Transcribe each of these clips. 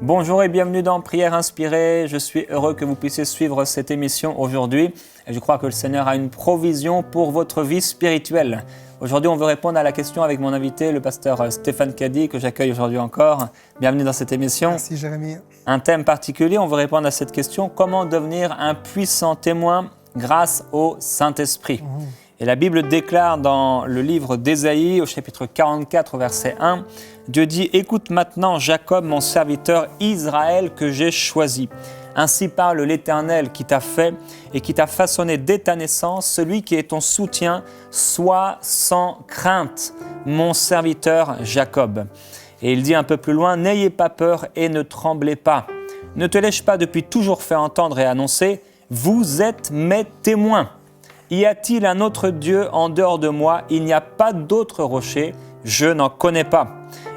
Bonjour et bienvenue dans Prière Inspirée. Je suis heureux que vous puissiez suivre cette émission aujourd'hui. Et je crois que le Seigneur a une provision pour votre vie spirituelle. Aujourd'hui, on veut répondre à la question avec mon invité, le pasteur Stéphane Caddy, que j'accueille aujourd'hui encore. Bienvenue dans cette émission. Merci Jérémy. Un thème particulier, on veut répondre à cette question. Comment devenir un puissant témoin grâce au Saint-Esprit ? Et la Bible déclare dans le livre d'Ésaïe, au chapitre 44, au verset 1, Dieu dit « Écoute maintenant Jacob, mon serviteur, Israël que j'ai choisi. Ainsi parle l'Éternel qui t'a fait et qui t'a façonné dès ta naissance, celui qui est ton soutien, sois sans crainte, mon serviteur Jacob. » Et il dit un peu plus loin « N'ayez pas peur et ne tremblez pas. Ne te l'ai-je pas depuis toujours fait entendre et annoncer, vous êtes mes témoins. Y a-t-il un autre Dieu en dehors de moi ? Il n'y a pas d'autre rocher, je n'en connais pas. »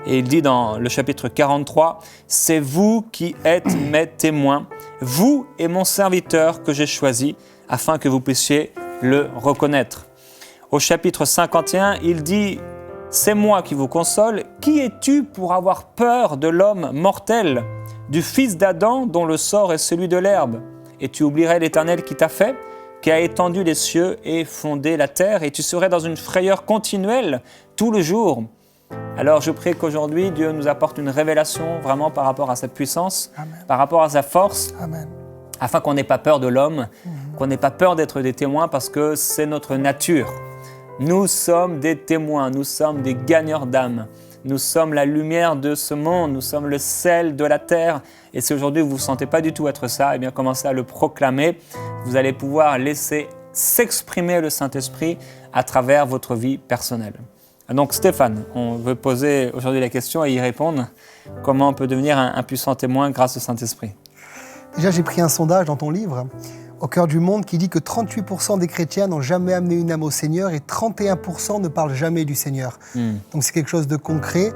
Et il dit dans le chapitre 43, « C'est vous qui êtes mes témoins, vous et mon serviteur que j'ai choisi, afin que vous puissiez le reconnaître. » Au chapitre 51, il dit, « C'est moi qui vous console. Qui es-tu pour avoir peur de l'homme mortel, du fils d'Adam dont le sort est celui de l'herbe ? Et tu oublierais l'Éternel qui t'a fait ? Qui a étendu les cieux et fondé la terre, et tu serais dans une frayeur continuelle tout le jour. » Alors je prie qu'aujourd'hui, Dieu nous apporte une révélation vraiment par rapport à sa puissance, Amen. Par rapport à sa force, Amen. afin qu'on n'ait pas peur de l'homme, qu'on n'ait pas peur d'être des témoins, parce que c'est notre nature. Nous sommes des témoins, nous sommes des gagneurs d'âme. Nous sommes la lumière de ce monde, nous sommes le sel de la terre. Et si aujourd'hui vous ne vous sentez pas du tout être ça, eh bien commencez à le proclamer. Vous allez pouvoir laisser s'exprimer le Saint-Esprit à travers votre vie personnelle. Donc Stéphane, on veut poser aujourd'hui la question et y répondre. Comment on peut devenir un puissant témoin grâce au Saint-Esprit ? Déjà, j'ai pris un sondage dans ton livre, Au cœur du monde, qui dit que 38% des chrétiens n'ont jamais amené une âme au Seigneur et 31% ne parlent jamais du Seigneur. Donc c'est quelque chose de concret.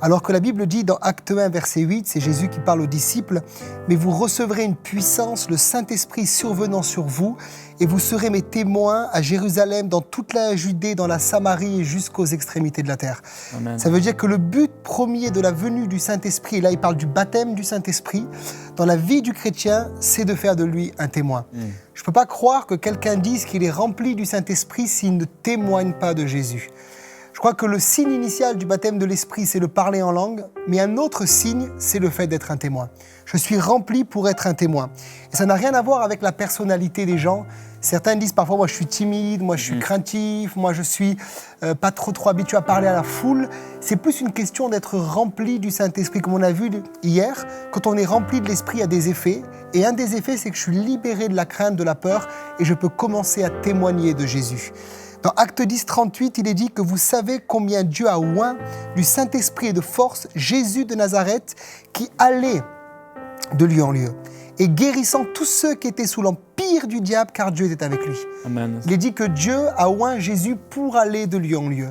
Alors que la Bible dit dans Acte 1, verset 8, c'est Jésus qui parle aux disciples, « Mais vous recevrez une puissance, le Saint-Esprit survenant sur vous, et vous serez mes témoins à Jérusalem, dans toute la Judée, dans la Samarie et jusqu'aux extrémités de la terre. » Ça veut dire que le but premier de la venue du Saint-Esprit, et là il parle du baptême du Saint-Esprit, dans la vie du chrétien, c'est de faire de lui un témoin. Je ne peux pas croire que quelqu'un dise qu'il est rempli du Saint-Esprit s'il ne témoigne pas de Jésus. Je crois que le signe initial du baptême de l'Esprit, c'est le parler en langue, mais un autre signe, c'est le fait d'être un témoin. Je suis rempli pour être un témoin. Et ça n'a rien à voir avec la personnalité des gens. Certains disent parfois, moi je suis timide, moi je suis craintif, moi je suis pas trop habitué à parler à la foule. C'est plus une question d'être rempli du Saint-Esprit. Comme on a vu hier, quand on est rempli de l'Esprit, il y a des effets. Et un des effets, c'est que je suis libéré de la crainte, de la peur, et je peux commencer à témoigner de Jésus. Dans Acte 10, 38, il est dit que vous savez combien Dieu a oint du Saint-Esprit et de force Jésus de Nazareth qui allait de lieu en lieu et guérissant tous ceux qui étaient sous l'empire du diable car Dieu était avec lui. Amen. Il est dit que Dieu a oint Jésus pour aller de lieu en lieu.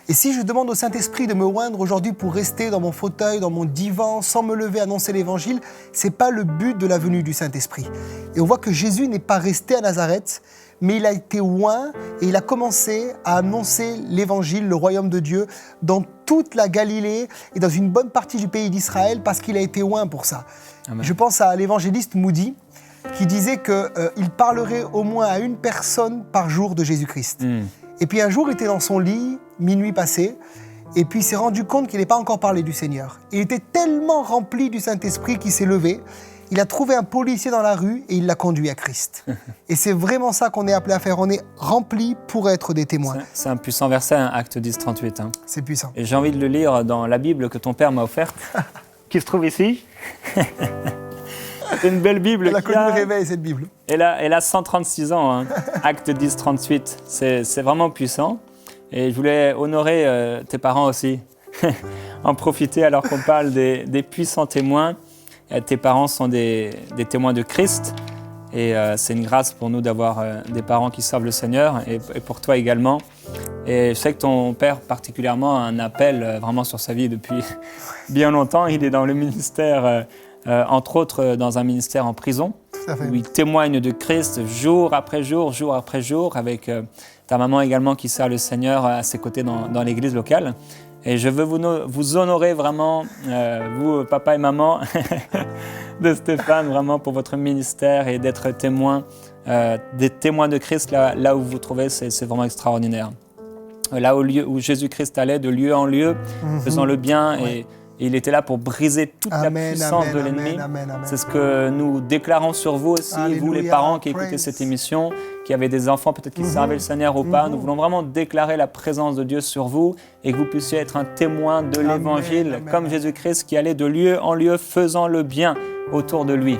Et si je demande au Saint-Esprit de me oindre aujourd'hui pour rester dans mon fauteuil, dans mon divan, sans me lever, annoncer l'Évangile, c'est pas le but de la venue du Saint-Esprit. Et on voit que Jésus n'est pas resté à Nazareth, mais il a été oint et il a commencé à annoncer l'Évangile, le royaume de Dieu, dans toute la Galilée et dans une bonne partie du pays d'Israël parce qu'il a été oint pour ça. Amen. Je pense à l'évangéliste Moody qui disait qu'il parlerait au moins à une personne par jour de Jésus-Christ. Et puis un jour, il était dans son lit, minuit passé, et puis il s'est rendu compte qu'il n'avait pas encore parlé du Seigneur. Il était tellement rempli du Saint-Esprit qu'il s'est levé. Il a trouvé un policier dans la rue et il l'a conduit à Christ. Et c'est vraiment ça qu'on est appelé à faire. On est rempli pour être des témoins. C'est un puissant verset, hein, Acte 10, 38. Hein. C'est puissant. Et j'ai envie de le lire dans la Bible que ton père m'a offerte, qui se trouve ici. C'est une belle Bible. Elle a connu le réveil, cette Bible. Elle a 136 ans, hein. Acte 10, 38. C'est vraiment puissant. Et je voulais honorer tes parents aussi. En profiter alors qu'on parle des puissants témoins. Tes parents sont des témoins de Christ. Et c'est une grâce pour nous d'avoir des parents qui servent le Seigneur. Et pour toi également. Et je sais que ton père particulièrement a un appel vraiment sur sa vie depuis bien longtemps. Il est dans le ministère... entre autres dans un ministère en prison, où il témoigne de Christ jour après jour, avec ta maman également qui sert le Seigneur à ses côtés dans l'église locale. Et je veux vous honorer vraiment, vous, papa et maman, de Stéphane, vraiment pour votre ministère et d'être témoins, des témoins de Christ là où vous vous trouvez, c'est vraiment extraordinaire. Là où Jésus-Christ allait de lieu en lieu, faisant le bien, et il était là pour briser toute la puissance de l'ennemi. C'est ce que nous déclarons sur vous aussi, vous les parents qui écoutez cette émission, qui avez des enfants peut-être qui servaient le Seigneur ou pas. Nous voulons vraiment déclarer la présence de Dieu sur vous et que vous puissiez être un témoin de l'Évangile, comme Jésus-Christ qui allait de lieu en lieu faisant le bien autour de lui.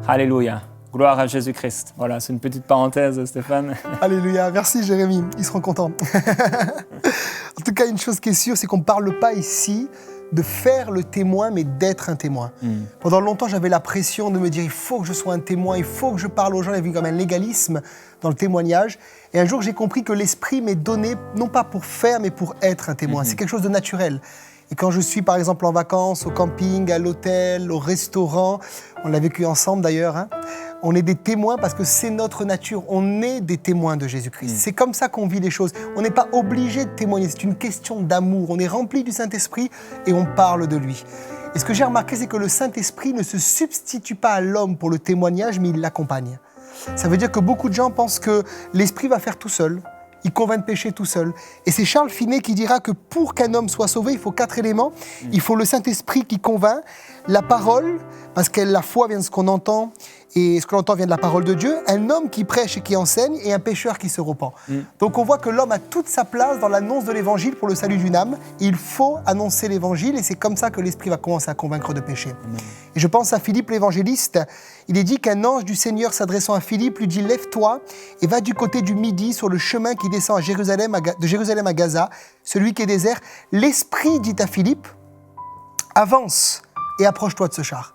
Alléluia. Gloire à Jésus-Christ. Voilà, c'est une petite parenthèse, Stéphane. Alléluia. Merci, Jérémy. Ils seront contents. En tout cas, une chose qui est sûre, c'est qu'on ne parle pas ici de faire le témoin, mais d'être un témoin. Pendant longtemps, j'avais la pression de me dire, il faut que je sois un témoin, il faut que je parle aux gens. J'avais vu comme un légalisme dans le témoignage. Et un jour, j'ai compris que l'esprit m'est donné, non pas pour faire, mais pour être un témoin. C'est quelque chose de naturel. Et quand je suis, par exemple, en vacances, au camping, à l'hôtel, au restaurant, on l'a vécu ensemble d'ailleurs, hein, on est des témoins parce que c'est notre nature. On est des témoins de Jésus-Christ. C'est comme ça qu'on vit les choses. On n'est pas obligé de témoigner. C'est une question d'amour. On est rempli du Saint-Esprit et on parle de lui. Et ce que j'ai remarqué, c'est que le Saint-Esprit ne se substitue pas à l'homme pour le témoignage, mais il l'accompagne. Ça veut dire que beaucoup de gens pensent que l'Esprit va faire tout seul. Il convainc de pécher tout seul. Et c'est Charles Finet qui dira que pour qu'un homme soit sauvé, il faut 4 éléments. Il faut le Saint-Esprit qui convainc, la parole, parce que la foi vient de ce qu'on entend, et ce que l'on entend vient de la parole de Dieu, un homme qui prêche et qui enseigne, et un pécheur qui se repent. Donc on voit que l'homme a toute sa place dans l'annonce de l'Évangile pour le salut d'une âme. Il faut annoncer l'Évangile, et c'est comme ça que l'Esprit va commencer à convaincre de péché. Et je pense à Philippe l'évangéliste. Il est dit qu'un ange du Seigneur s'adressant à Philippe lui dit « Lève-toi et va du côté du Midi sur le chemin qui descend de Jérusalem à Gaza, celui qui est désert. » L'Esprit dit à Philippe « Avance et approche-toi de ce char. »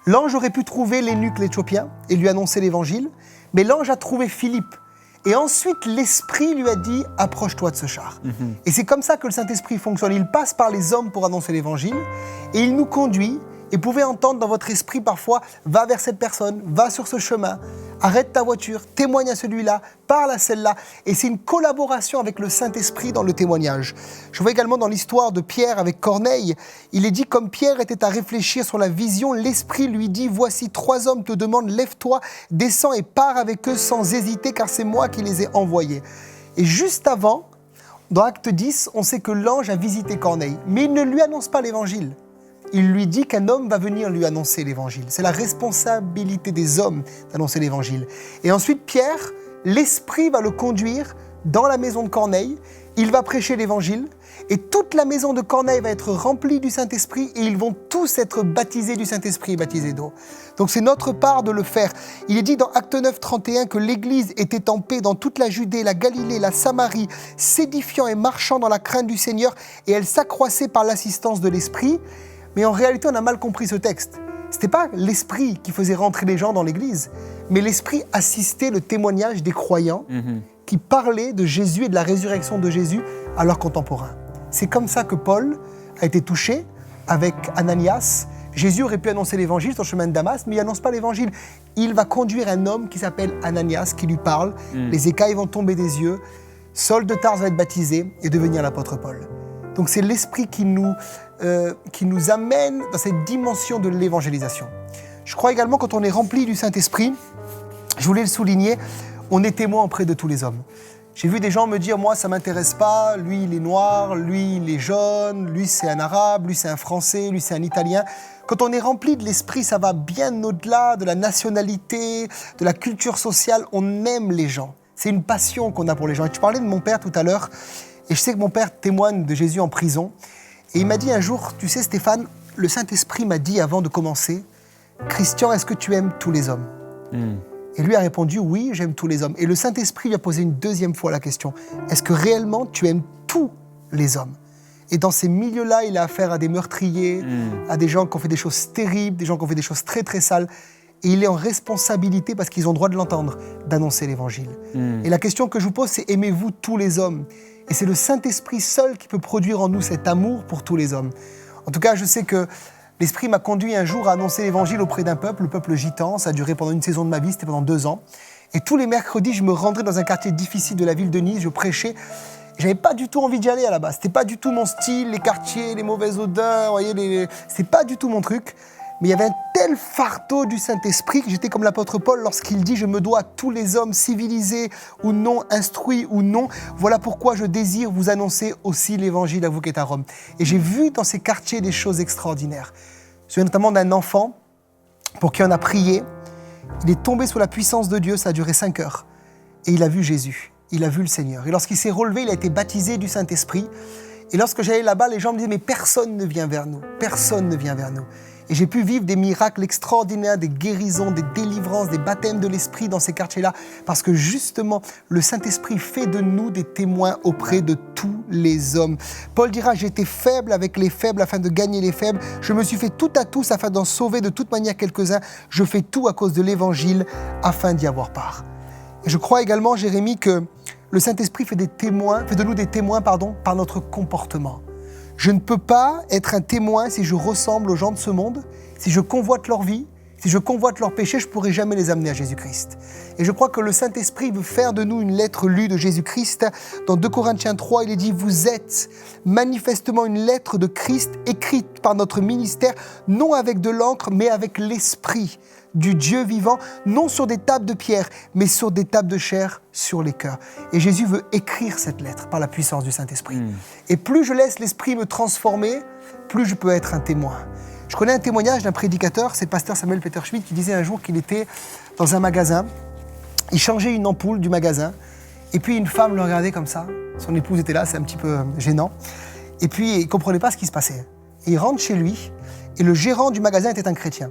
L'ange aurait pu trouver l'eunuque l'Éthiopien et lui annoncer l'Évangile, mais l'ange a trouvé Philippe. Et ensuite, l'Esprit lui a dit « Approche-toi de ce char. » Et c'est comme ça que le Saint-Esprit fonctionne. Il passe par les hommes pour annoncer l'Évangile et il nous conduit. Et vous pouvez entendre dans votre esprit parfois « Va vers cette personne, va sur ce chemin, arrête ta voiture, témoigne à celui-là, parle à celle-là. » Et c'est une collaboration avec le Saint-Esprit dans le témoignage. Je vois également dans l'histoire de Pierre avec Corneille, il est dit comme Pierre était à réfléchir sur la vision, l'Esprit lui dit « Voici 3 hommes te demandent, lève-toi, descends et pars avec eux sans hésiter, car c'est moi qui les ai envoyés. » Et juste avant, dans Acte 10, on sait que l'ange a visité Corneille, mais il ne lui annonce pas l'Évangile. Il lui dit qu'un homme va venir lui annoncer l'Évangile. C'est la responsabilité des hommes d'annoncer l'Évangile. Et ensuite, Pierre, l'Esprit va le conduire dans la maison de Corneille. Il va prêcher l'Évangile. Et toute la maison de Corneille va être remplie du Saint-Esprit et ils vont tous être baptisés du Saint-Esprit et baptisés d'eau. Donc c'est notre part de le faire. Il est dit dans Acte 9, 31 que l'Église était en paix dans toute la Judée, la Galilée, la Samarie, s'édifiant et marchant dans la crainte du Seigneur, et elle s'accroissait par l'assistance de l'Esprit. Mais en réalité, on a mal compris ce texte. Ce n'était pas l'Esprit qui faisait rentrer les gens dans l'Église, mais l'Esprit assistait le témoignage des croyants qui parlaient de Jésus et de la résurrection de Jésus à leurs contemporains. C'est comme ça que Paul a été touché avec Ananias. Jésus aurait pu annoncer l'Évangile sur le chemin de Damas, mais il n'annonce pas l'Évangile. Il va conduire un homme qui s'appelle Ananias, qui lui parle. Les écailles vont tomber des yeux. Saul de Tarse va être baptisé et devenir l'apôtre Paul. Donc c'est l'Esprit qui nous amène dans cette dimension de l'évangélisation. Je crois également quand on est rempli du Saint-Esprit, je voulais le souligner, on est témoin auprès de tous les hommes. J'ai vu des gens me dire, moi ça ne m'intéresse pas, lui il est noir, lui il est jaune, lui c'est un arabe, lui c'est un français, lui c'est un italien. Quand on est rempli de l'Esprit, ça va bien au-delà de la nationalité, de la culture sociale, on aime les gens. C'est une passion qu'on a pour les gens. Et tu parlais de mon père tout à l'heure, et je sais que mon père témoigne de Jésus en prison. Et il m'a dit un jour, tu sais Stéphane, le Saint-Esprit m'a dit avant de commencer, Christian, est-ce que tu aimes tous les hommes ? Et lui a répondu, oui, j'aime tous les hommes. Et le Saint-Esprit lui a posé une deuxième fois la question, est-ce que réellement tu aimes tous les hommes ? Et dans ces milieux-là, il a affaire à des meurtriers, à des gens qui ont fait des choses terribles, des gens qui ont fait des choses très très sales. Et il est en responsabilité, parce qu'ils ont le droit de l'entendre, d'annoncer l'Évangile. Et la question que je vous pose, c'est aimez-vous tous les hommes ? Et c'est le Saint-Esprit seul qui peut produire en nous cet amour pour tous les hommes. En tout cas, je sais que l'Esprit m'a conduit un jour à annoncer l'Évangile auprès d'un peuple, le peuple gitan. Ça a duré pendant une saison de ma vie, c'était pendant 2 ans. Et tous les mercredis, je me rendrais dans un quartier difficile de la ville de Nice, je prêchais. J'avais pas du tout envie d'y aller à la base. C'était pas du tout mon style, les quartiers, les mauvaises odeurs, vous voyez, c'est pas du tout mon truc. Mais il y avait un tel fardeau du Saint-Esprit que j'étais comme l'apôtre Paul lorsqu'il dit « Je me dois à tous les hommes civilisés ou non, instruits ou non. Voilà pourquoi je désire vous annoncer aussi l'évangile à vous qui êtes à Rome. » Et j'ai vu dans ces quartiers des choses extraordinaires. Je me souviens notamment d'un enfant pour qui on a prié. Il est tombé sous la puissance de Dieu, ça a duré 5 heures. Et il a vu Jésus, il a vu le Seigneur. Et lorsqu'il s'est relevé, il a été baptisé du Saint-Esprit. Et lorsque j'allais là-bas, les gens me disaient « Mais personne ne vient vers nous, personne ne vient vers nous. » Et j'ai pu vivre des miracles extraordinaires, des guérisons, des délivrances, des baptêmes de l'Esprit dans ces quartiers-là, parce que justement, le Saint-Esprit fait de nous des témoins auprès de tous les hommes. Paul dira, j'étais faible avec les faibles afin de gagner les faibles. Je me suis fait tout à tous afin d'en sauver de toute manière quelques-uns. Je fais tout à cause de l'Évangile afin d'y avoir part. Et je crois également, Jérémie, que le Saint-Esprit fait de nous des témoins par notre comportement. Je ne peux pas être un témoin si je ressemble aux gens de ce monde, si je convoite leur vie, si je convoite leurs péchés, je ne pourrai jamais les amener à Jésus-Christ. Et je crois que le Saint-Esprit veut faire de nous une lettre lue de Jésus-Christ. Dans 2 Corinthiens 3, il est dit « Vous êtes manifestement une lettre de Christ écrite par notre ministère, non avec de l'encre, mais avec l'Esprit du Dieu vivant, non sur des tables de pierre, mais sur des tables de chair, sur les cœurs. » Et Jésus veut écrire cette lettre par la puissance du Saint-Esprit. Et plus je laisse l'Esprit me transformer, plus je peux être un témoin. Je connais un témoignage d'un prédicateur, c'est le pasteur Samuel Peter Schmidt, qui disait un jour qu'il était dans un magasin, il changeait une ampoule du magasin, et puis une femme le regardait comme ça, son épouse était là, c'est un petit peu gênant, et puis il ne comprenait pas ce qui se passait. Et il rentre chez lui, et le gérant du magasin était un chrétien.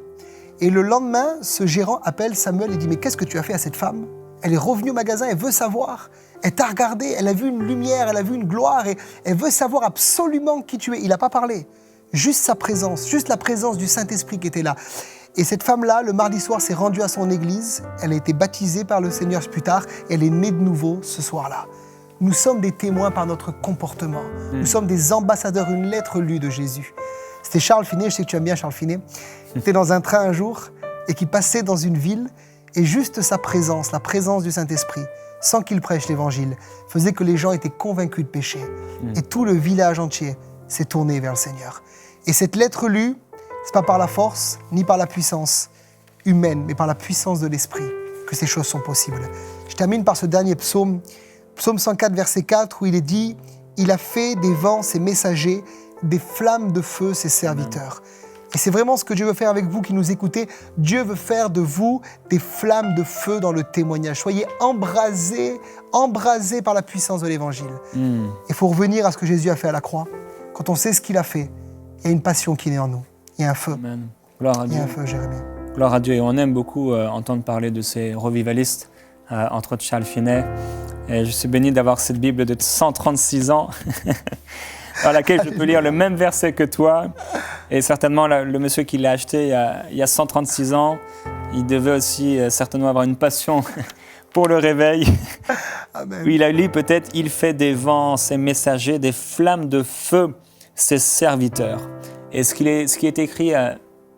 Et le lendemain, ce gérant appelle Samuel et dit « Mais qu'est-ce que tu as fait à cette femme ? Elle est revenue au magasin, elle veut savoir. Elle t'a regardé, elle a vu une lumière, elle a vu une gloire, et elle veut savoir absolument qui tu es. » Il n'a pas parlé. Juste sa présence, juste la présence du Saint-Esprit qui était là. Et cette femme-là, le mardi soir, s'est rendue à son église. Elle a été baptisée par le Seigneur plus tard. Elle est née de nouveau ce soir-là. Nous sommes des témoins par notre comportement. Nous sommes des ambassadeurs, une lettre lue de Jésus. C'était Charles Finet, je sais que tu aimes bien Charles Finet. Il était dans un train un jour et qui passait dans une ville. Et juste sa présence, la présence du Saint-Esprit, sans qu'il prêche l'Évangile, faisait que les gens étaient convaincus de péché. Et tout le village entier s'est tourné vers le Seigneur. Et cette lettre lue, ce n'est pas par la force, ni par la puissance humaine, mais par la puissance de l'Esprit que ces choses sont possibles. Je termine par ce dernier psaume, psaume 104, verset 4, où il est dit « Il a fait des vents ses messagers, des flammes de feu ses serviteurs. » Et c'est vraiment ce que Dieu veut faire avec vous qui nous écoutez. Dieu veut faire de vous des flammes de feu dans le témoignage. Soyez embrasés par la puissance de l'Évangile. Il faut revenir à ce que Jésus a fait à la croix. Quand on sait ce qu'il a fait, il y a une passion qui naît en nous. Il y a un feu. Amen. Gloire à Dieu. Il y a un feu, Jérémie. Gloire à Dieu. Et on aime beaucoup entendre parler de ces revivalistes, entre autres Charles Finet. Et je suis béni d'avoir cette Bible de 136 ans dans laquelle je peux lire le même verset que toi. Et certainement, le monsieur qui l'a acheté il y a 136 ans, il devait aussi certainement avoir une passion pour le réveil. Amen. Oui, il a lu peut-être « Il fait des vents, ses messagers, des flammes de feu, ses serviteurs ». Et ce qui est écrit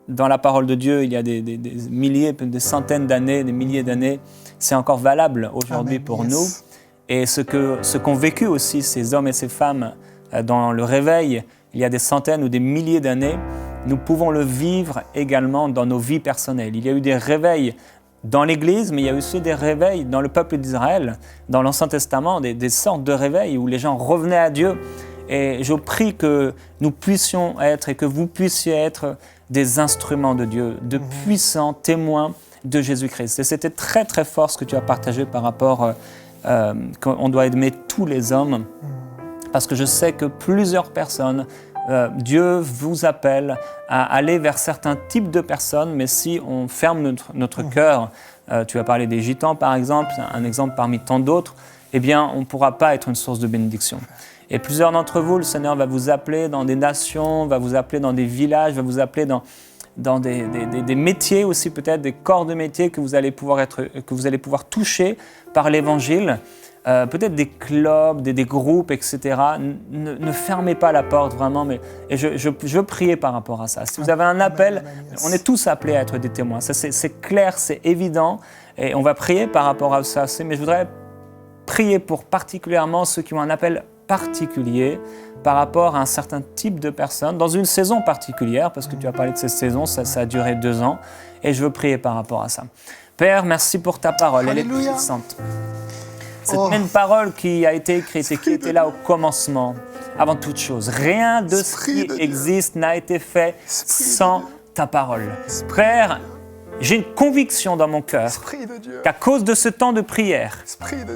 dans la parole de Dieu, il y a des milliers, des centaines d'années, des milliers d'années, c'est encore valable aujourd'hui pour nous. Et ce qu'ont vécu aussi ces hommes et ces femmes dans le réveil, il y a des centaines ou des milliers d'années, nous pouvons le vivre également dans nos vies personnelles. Il y a eu des réveils dans l'Église, mais il y a aussi des réveils dans le peuple d'Israël, dans l'Ancien Testament, des sortes de réveils où les gens revenaient à Dieu. Et je prie que nous puissions être et que vous puissiez être des instruments de Dieu, de puissants témoins de Jésus-Christ. Et c'était très très fort ce que tu as partagé par rapport qu'on doit aimer tous les hommes, parce que je sais que plusieurs personnes, Dieu vous appelle à aller vers certains types de personnes, mais si on ferme notre cœur, tu as parlé des gitans par exemple, un exemple parmi tant d'autres, eh bien on ne pourra pas être une source de bénédiction. Et plusieurs d'entre vous, le Seigneur va vous appeler dans des nations, va vous appeler dans des villages, va vous appeler dans des métiers aussi peut-être, des corps de métiers que vous allez pouvoir toucher par l'Évangile. Peut-être des clubs, des groupes, etc. Ne fermez pas la porte vraiment, et je veux prier par rapport à ça. Si vous avez un appel, on est tous appelés à être des témoins. Ça, c'est clair, c'est évident, et on va prier par rapport à ça. Mais je voudrais prier pour particulièrement ceux qui ont un appel particulier par rapport à un certain type de personnes, dans une saison particulière, parce que tu as parlé de cette saison, ça a duré 2 ans, et je veux prier par rapport à ça. Père, merci pour ta parole, elle est puissante. Cette même parole qui a été écrite et qui était là au commencement, avant toute chose. Rien de ce qui existe n'a été fait sans ta parole. Père, j'ai une conviction dans mon cœur qu'à cause de ce temps de prière,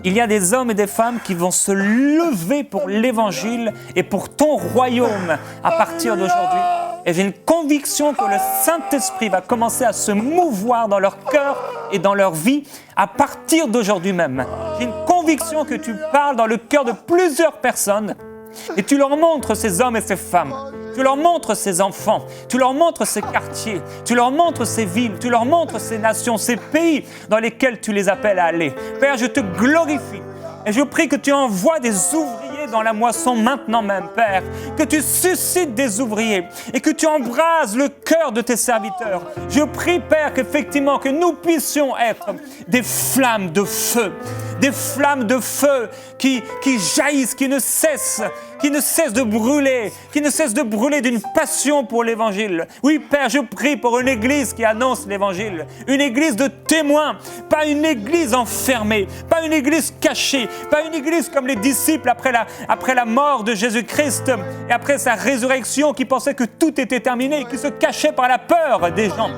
il y a des hommes et des femmes qui vont se lever pour l'Évangile et pour ton royaume à partir d'aujourd'hui. Et j'ai une conviction que le Saint-Esprit va commencer à se mouvoir dans leur cœur et dans leur vie à partir d'aujourd'hui même. J'ai une conviction que tu parles dans le cœur de plusieurs personnes et tu leur montres ces hommes et ces femmes. Tu leur montres ces enfants, tu leur montres ces quartiers, tu leur montres ces villes, tu leur montres ces nations, ces pays dans lesquels tu les appelles à aller. Père, je te glorifie et je prie que tu envoies des ouvriers dans la moisson maintenant même, Père, que tu suscites des ouvriers et que tu embrases le cœur de tes serviteurs. Je prie, Père, qu'effectivement, que nous puissions être des flammes de feu qui jaillissent, qui ne cessent de brûler d'une passion pour l'Évangile. Oui, Père, je prie pour une église qui annonce l'Évangile, une église de témoins, pas une église enfermée, pas une église cachée, pas une église comme les disciples après la mort de Jésus-Christ et après sa résurrection qui pensaient que tout était terminé et qui se cachaient par la peur des gens.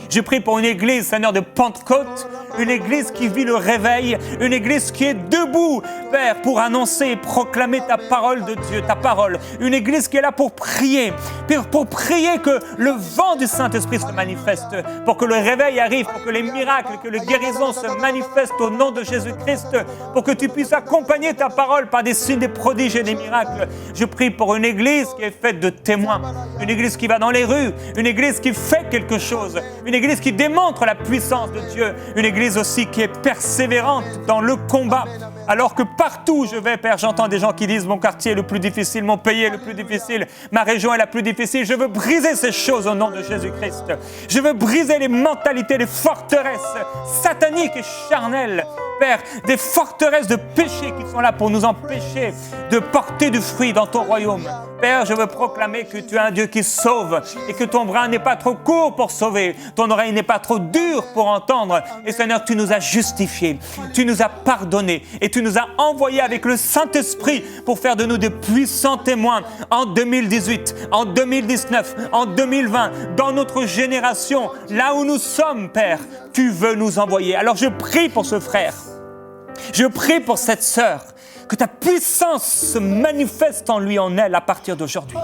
Je prie pour une église, Seigneur, de Pentecôte, une église qui vit le réveil, une église qui est debout, Père, pour annoncer et proclamer ta parole de Dieu, ta parole. Une église qui est là pour prier que le vent du Saint-Esprit se manifeste, pour que le réveil arrive, pour que les miracles, que les guérisons se manifestent au nom de Jésus-Christ, pour que tu puisses accompagner ta parole par des signes, des prodiges et des miracles. Je prie pour une église qui est faite de témoins, une église qui va dans les rues, une église qui fait quelque chose, une église qui démontre la puissance de Dieu, une église aussi qui est persévérante dans le combat. Alors que partout où je vais, Père, j'entends des gens qui disent « Mon quartier est le plus difficile, mon pays est le plus difficile, ma région est la plus difficile. » Je veux briser ces choses au nom de Jésus-Christ. Je veux briser les mentalités, les forteresses sataniques et charnelles. Père, des forteresses de péché qui sont là pour nous empêcher de porter du fruit dans ton royaume. Père, je veux proclamer que tu es un Dieu qui sauve et que ton bras n'est pas trop court pour sauver, ton oreille n'est pas trop dure pour entendre. Et Seigneur, tu nous as justifiés, tu nous as pardonnés et tu nous as envoyés avec le Saint-Esprit pour faire de nous des puissants témoins en 2018, en 2019, en 2020, dans notre génération, là où nous sommes, Père, tu veux nous envoyer. Alors je prie pour ce frère, je prie pour cette sœur, que ta puissance se manifeste en lui, en elle, à partir d'aujourd'hui.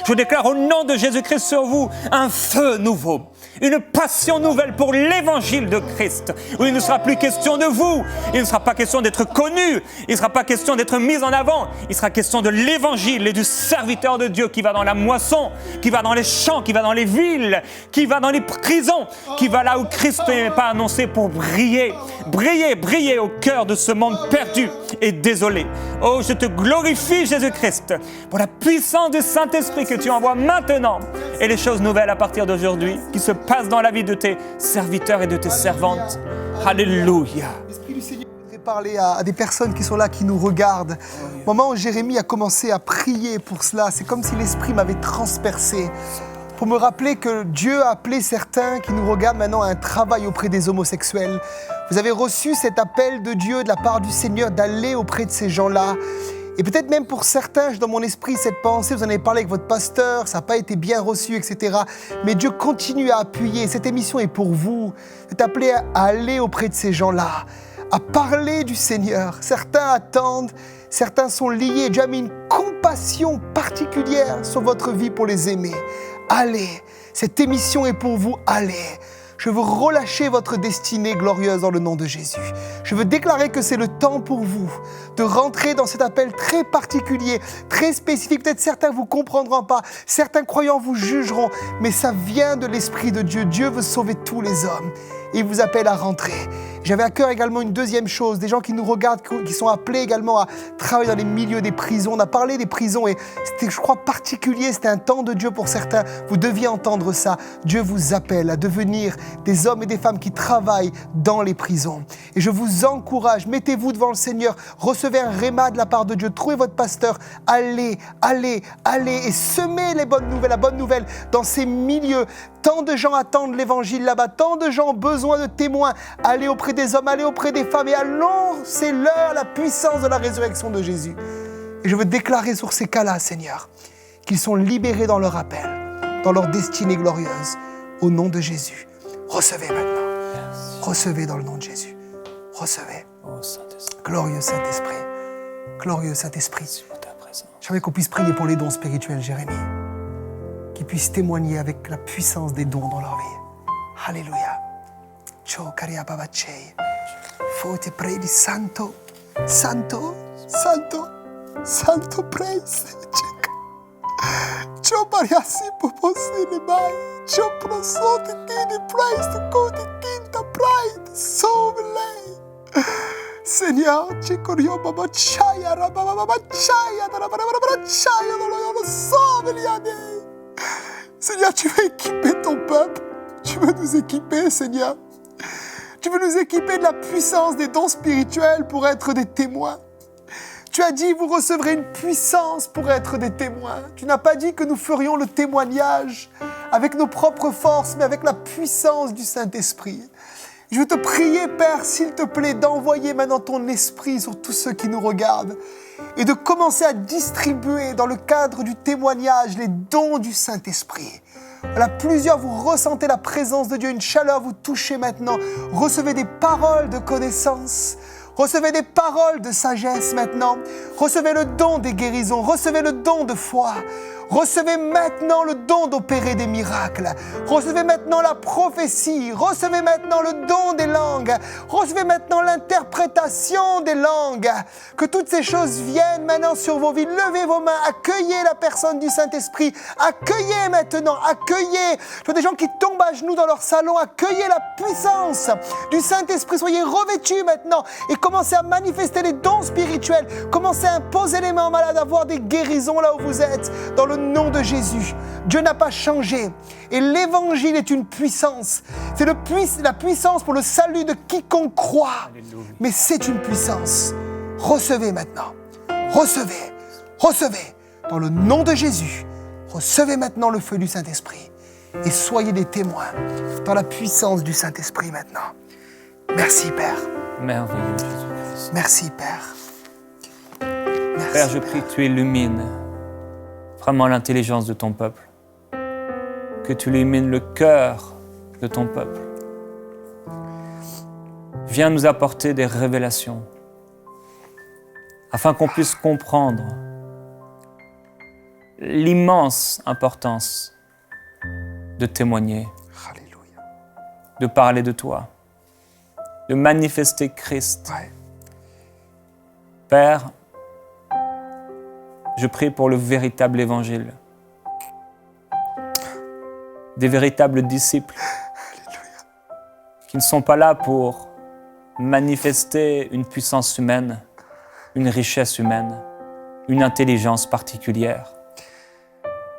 Je déclare au nom de Jésus-Christ sur vous un feu nouveau, une passion nouvelle pour l'évangile de Christ, où il ne sera plus question de vous, il ne sera pas question d'être connu, il ne sera pas question d'être mis en avant, il sera question de l'évangile et du serviteur de Dieu qui va dans la moisson, qui va dans les champs, qui va dans les villes, qui va dans les prisons, qui va là où Christ n'est pas annoncé pour briller, briller, briller au cœur de ce monde perdu et désolé. Oh, je te glorifie, Jésus-Christ, pour la puissance du Saint-Esprit que tu envoies maintenant et les choses nouvelles à partir d'aujourd'hui qui se passent dans la vie de tes serviteurs et de tes servantes. Alléluia. L'Esprit du Seigneur voudrait parler à des personnes qui sont là, qui nous regardent. Au moment où Jérémie a commencé à prier pour cela, c'est comme si l'Esprit m'avait transpercé pour me rappeler que Dieu a appelé certains qui nous regardent maintenant à un travail auprès des homosexuels. Vous avez reçu cet appel de Dieu de la part du Seigneur d'aller auprès de ces gens-là. Et peut-être même pour certains, dans mon esprit, cette pensée, vous en avez parlé avec votre pasteur, ça n'a pas été bien reçu, etc. Mais Dieu continue à appuyer. Cette émission est pour vous. Vous êtes appelés à aller auprès de ces gens-là, à parler du Seigneur. Certains attendent, certains sont liés. Dieu a mis une compassion particulière sur votre vie pour les aimer. Allez, cette émission est pour vous, allez. Je veux relâcher votre destinée glorieuse dans le nom de Jésus. Je veux déclarer que c'est le temps pour vous de rentrer dans cet appel très particulier, très spécifique. Peut-être certains ne vous comprendront pas, certains croyants vous jugeront, mais ça vient de l'Esprit de Dieu. Dieu veut sauver tous les hommes. Il vous appelle à rentrer. J'avais à cœur également une deuxième chose, des gens qui nous regardent, qui sont appelés également à travailler dans les milieux des prisons. On a parlé des prisons et c'était, je crois, particulier, c'était un temps de Dieu pour certains. Vous deviez entendre ça. Dieu vous appelle à devenir des hommes et des femmes qui travaillent dans les prisons. Et je vous encourage, mettez-vous devant le Seigneur, recevez un réma de la part de Dieu, trouvez votre pasteur, allez et semez les bonnes nouvelles, la bonne nouvelle dans ces milieux. Tant de gens attendent l'évangile là-bas, tant de gens ont besoin de témoins. Allez auprès des hommes, allez auprès des femmes et annoncez-leur la puissance de la résurrection de Jésus. Et je veux déclarer sur ces cas-là, Seigneur, qu'ils sont libérés dans leur appel, dans leur destinée glorieuse, au nom de Jésus. Recevez maintenant. Merci. Recevez dans le nom de Jésus. Recevez. Oh Saint-Esprit, Glorieux Saint-Esprit. Glorieux Saint-Esprit. merci pour ta présence. J'aimerais qu'on puisse prier pour les dons spirituels, Jérémie. Qu'ils puissent témoigner avec la puissance des dons dans leur vie. Alléluia. Ciao, caria babacei. Faut te predi, Santo, Santo, Santo, Santo, praise. Ciao, Mariasi, Poposini, Mai. Ciao, Prosote, Kini, praise, to Kote, Kinta, pride, Sovele. Seigneur, Chikorio, Baba, Chaya, Rababa, Chaya, Rababa, Chaya, Lolo, Soveliade. Seigneur, tu veux équiper ton peuple. Tu veux nous équiper, Seigneur. Tu veux nous équiper de la puissance des dons spirituels pour être des témoins. Tu as dit, vous recevrez une puissance pour être des témoins. Tu n'as pas dit que nous ferions le témoignage avec nos propres forces, mais avec la puissance du Saint-Esprit. Je veux te prier, Père, s'il te plaît, d'envoyer maintenant ton esprit sur tous ceux qui nous regardent et de commencer à distribuer dans le cadre du témoignage les dons du Saint-Esprit. Voilà, plusieurs, vous ressentez la présence de Dieu, une chaleur vous touchez maintenant. Recevez des paroles de connaissance. Recevez des paroles de sagesse maintenant. Recevez le don des guérisons. Recevez le don de foi. Recevez maintenant le don d'opérer des miracles. Recevez maintenant la prophétie. Recevez maintenant le don des langues. Recevez maintenant l'interprétation des langues. Que toutes ces choses viennent maintenant sur vos vies. Levez vos mains. Accueillez la personne du Saint-Esprit. Accueillez maintenant. Accueillez. Je vois des gens qui tombent à genoux dans leur salon. Accueillez la puissance du Saint-Esprit. Soyez revêtus maintenant et commencez à manifester les dons spirituels. Commencez à imposer les mains aux malades, à voir des guérisons là où vous êtes. Dans le nom de Jésus. Dieu n'a pas changé. Et l'évangile est une puissance. C'est la puissance pour le salut de quiconque croit. Alléluia. Mais c'est une puissance. Recevez maintenant. Recevez. Recevez. Dans le nom de Jésus. Recevez maintenant le feu du Saint-Esprit. Et soyez des témoins dans la puissance du Saint-Esprit maintenant. Merci, Père. Merveilleux Jésus-Christ. Merci, Père. Merci. Père, je prie que tu illumines vraiment l'intelligence de ton peuple, que tu illumines le cœur de ton peuple. Viens nous apporter des révélations afin qu'on puisse comprendre l'immense importance de témoigner, Alléluia. de parler de toi, de manifester Christ. Ouais. Père, je prie pour le véritable évangile, des véritables disciples qui ne sont pas là pour manifester une puissance humaine, une richesse humaine, une intelligence particulière,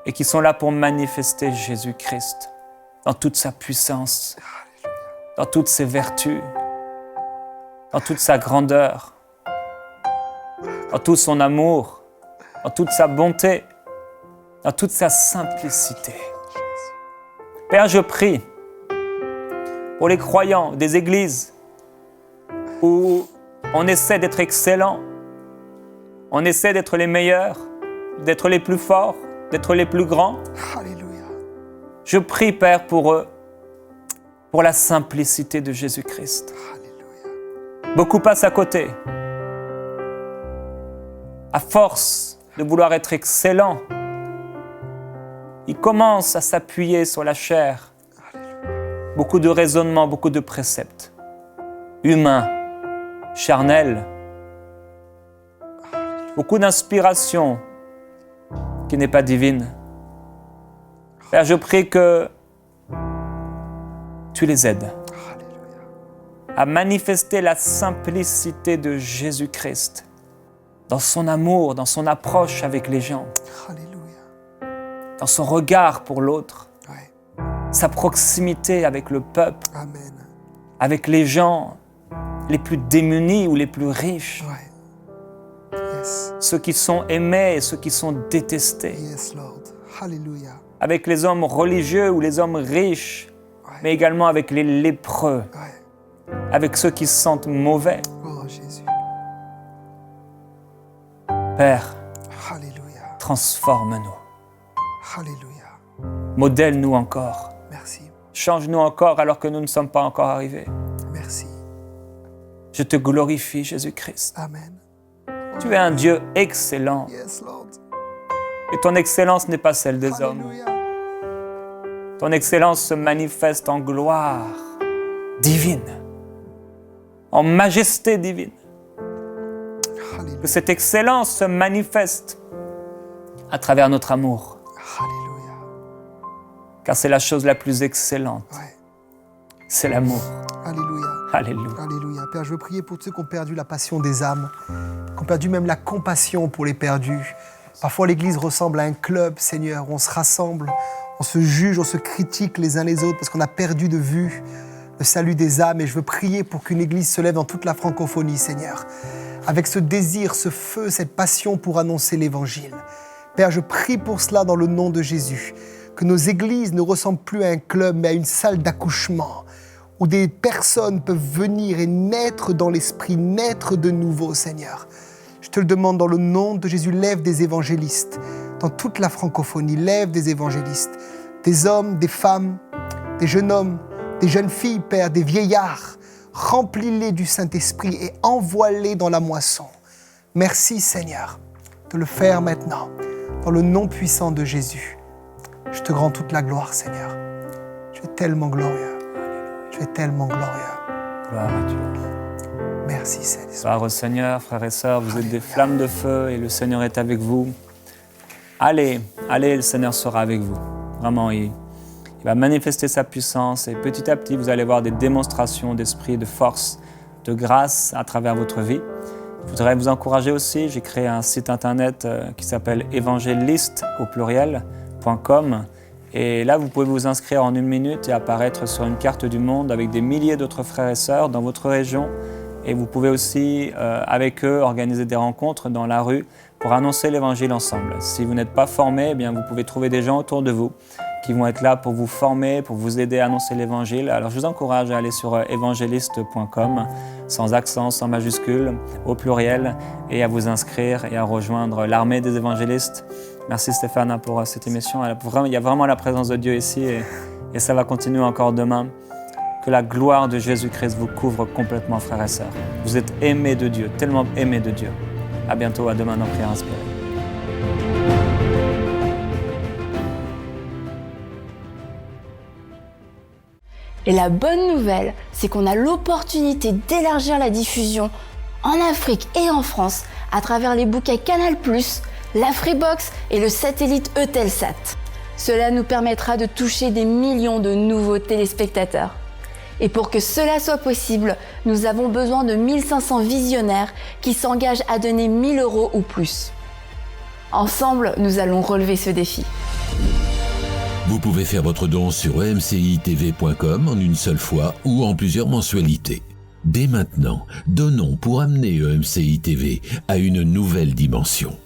et qui sont là pour manifester Jésus-Christ dans toute sa puissance, dans toutes ses vertus, dans toute sa grandeur, dans tout son amour, dans toute sa bonté, dans toute sa simplicité. Père, je prie pour les croyants des églises où on essaie d'être excellent, on essaie d'être les meilleurs, d'être les plus forts, d'être les plus grands. Alléluia. Je prie, Père, pour eux, pour la simplicité de Jésus-Christ. Alléluia. Beaucoup passent à côté. À force de vouloir être excellent, ils commencent à s'appuyer sur la chair. Beaucoup de raisonnements, beaucoup de préceptes humains, charnels, beaucoup d'inspiration qui n'est pas divine. Père, je prie que tu les aides. à manifester la simplicité de Jésus-Christ dans son amour, dans son approche avec les gens, Alléluia. dans son regard pour l'autre, Ouais. sa proximité avec le peuple, Amen. avec les gens les plus démunis ou les plus riches, Ouais. Yes. ceux qui sont aimés et ceux qui sont détestés, Yes, Lord. Alléluia. avec les hommes religieux ou les hommes riches, Ouais. mais également avec les lépreux, Ouais. avec ceux qui se sentent mauvais. Oh, Jésus. Père, Alléluia. transforme-nous, Alléluia. modèle-nous encore, Merci. change-nous encore alors que nous ne sommes pas encore arrivés. Merci. Je te glorifie, Jésus-Christ. Amen. Tu es un Dieu excellent Yes, Lord. et ton excellence n'est pas celle des hommes. Alléluia. Ton excellence se manifeste en gloire divine, en majesté divine. Alléluia. Que cette excellence se manifeste à travers notre amour, Alléluia. car c'est la chose la plus excellente, Ouais. c'est l'amour. Alléluia. Alléluia. Alléluia. Père, je veux prier pour tous ceux qui ont perdu la passion des âmes, qui ont perdu même la compassion pour les perdus. Parfois, l'Église ressemble à un club, Seigneur, où on se rassemble, on se juge, on se critique les uns les autres parce qu'on a perdu de vue le salut des âmes. Et je veux prier pour qu'une Église se lève dans toute la francophonie, Seigneur, avec ce désir, ce feu, cette passion pour annoncer l'Évangile. Père, je prie pour cela dans le nom de Jésus, que nos églises ne ressemblent plus à un club, mais à une salle d'accouchement, où des personnes peuvent venir et naître dans l'esprit, naître de nouveau, Seigneur. Je te le demande dans le nom de Jésus, lève des évangélistes dans toute la francophonie, lève des évangélistes, des hommes, des femmes, des jeunes hommes, des jeunes filles, Père, des vieillards. Remplis-les du Saint-Esprit et envoie-les dans la moisson. Merci, Seigneur, de le faire maintenant, dans le nom puissant de Jésus. Je te rends toute la gloire, Seigneur. Tu es tellement glorieux. Tu es tellement glorieux. Gloire à Dieu. Merci, Seigneur. Gloire au Seigneur, frères et sœurs, vous êtes des flammes de feu et le Seigneur est avec vous. Allez, allez, le Seigneur sera avec vous. Vraiment, il va manifester sa puissance et petit à petit, vous allez voir des démonstrations d'esprit, de force, de grâce à travers votre vie. Je voudrais vous encourager aussi, j'ai créé un site internet qui s'appelle évangéliste au pluriel.com et là, vous pouvez vous inscrire en 1 minute et apparaître sur une carte du monde avec des milliers d'autres frères et sœurs dans votre région. Et vous pouvez aussi, avec eux, organiser des rencontres dans la rue pour annoncer l'Évangile ensemble. Si vous n'êtes pas formé, eh bien, vous pouvez trouver des gens autour de vous qui vont être là pour vous former, pour vous aider à annoncer l'Évangile. Alors je vous encourage à aller sur évangéliste.com, sans accent, sans majuscule, au pluriel, et à vous inscrire et à rejoindre l'armée des évangélistes. Merci Stéphane pour cette émission. Il y a vraiment la présence de Dieu ici et ça va continuer encore demain. Que la gloire de Jésus-Christ vous couvre complètement, frères et sœurs. Vous êtes aimés de Dieu, tellement aimés de Dieu. À bientôt, à demain dans Prière Inspirée. Et la bonne nouvelle, c'est qu'on a l'opportunité d'élargir la diffusion en Afrique et en France à travers les bouquets Canal+, la Freebox et le satellite Eutelsat. Cela nous permettra de toucher des millions de nouveaux téléspectateurs. Et pour que cela soit possible, nous avons besoin de 1500 visionnaires qui s'engagent à donner 1 000 € ou plus. Ensemble, nous allons relever ce défi. Vous pouvez faire votre don sur emcitv.com en une seule fois ou en plusieurs mensualités. Dès maintenant, donnons pour amener EMCI TV à une nouvelle dimension.